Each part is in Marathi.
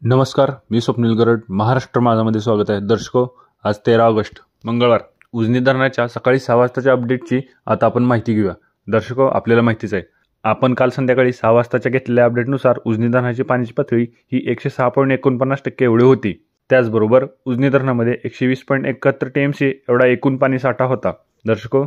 नमस्कार, मी स्वप्नील गरड. महाराष्ट्र माझामध्ये स्वागत आहे. दर्शको, आज 13 ऑगस्ट मंगळवार उजनी धरणाच्या सकाळी 6 वाजताच्या अपडेटची आता आपण माहिती घेऊया. दर्शको, आपल्याला माहितीच आहे, आपण काल संध्याकाळी 6 वाजताच्या घेतलेल्या अपडेटनुसार उजनी धरणाची पाण्याची पातळी ही 106.49% एवढी होती. त्याचबरोबर उजनी धरणामध्ये 120.71 TMC एवढा एकूण पाणी साठा होता. दर्शको,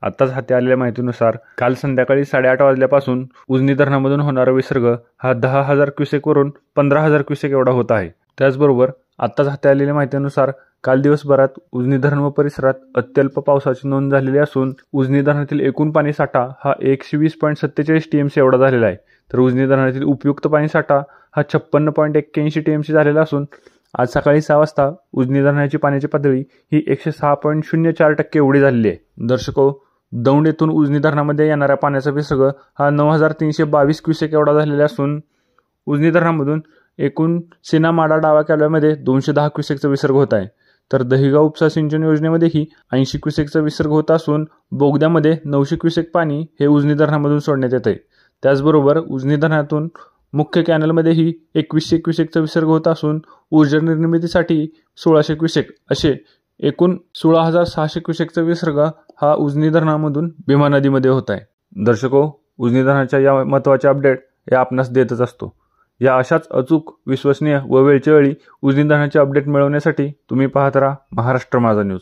आत्ताच हाती आलेल्या माहितीनुसार काल संध्याकाळी 8:30 वाजल्यापासून उजनी धरणामधून होणारा विसर्ग हा 10,000 क्युसेकवरून 15,000 क्युसेक एवढा होत आहे. त्याचबरोबर आत्ताच हाती आलेल्या माहितीनुसार काल दिवसभरात उजनी धरण व परिसरात अत्यल्प पावसाची नोंद झालेली असून उजनी धरणातील एकूण पाणी साठा हा 120.47 TMC एवढा झालेला आहे. तर उजनी धरणातील उपयुक्त पाणी साठा हा 56.81 TMC झालेला असून आज सकाळी 6 वाजता उजनी धरणाची पाण्याची पातळी ही 106.04% एवढी झालेली आहे. दर्शको, दौंड येथून उजनी धरणामध्ये येणाऱ्या पाण्याचा विसर्ग हा 9,322 क्युसेक एवढा झालेला असून उजनी धरणामधून एकूण सीना माडा डावा कालव्यामध्ये 210 क्युसेकचा विसर्ग होत आहे. तर दहिगाव उपसा सिंचन योजनेमध्येही 80 क्युसेकचा विसर्ग होत असून बोगद्यामध्ये 900 क्युसेक पाणी हे उजनी धरणामधून सोडण्यात येत आहे. त्याचबरोबर उजनी धरणातून मुख्य कॅनलमध्येही 2100 क्युसेकचा विसर्ग होत असून ऊर्जा निर्मितीसाठी 1600 क्युसेक असे एकूण 16,600 क्युसेकचा विसर्ग हा उजनी धरणामधून भीमा नदीमध्ये होत आहे. दर्शको, उजनी धरणाच्या या महत्त्वाच्या अपडेट या आपणास देतच असतो. या अशाच अचूक, विश्वसनीय व वेळच्या वेळी उजनी धरणाचे अपडेट मिळवण्यासाठी तुम्ही पाहत राहा महाराष्ट्र माझा न्यूज.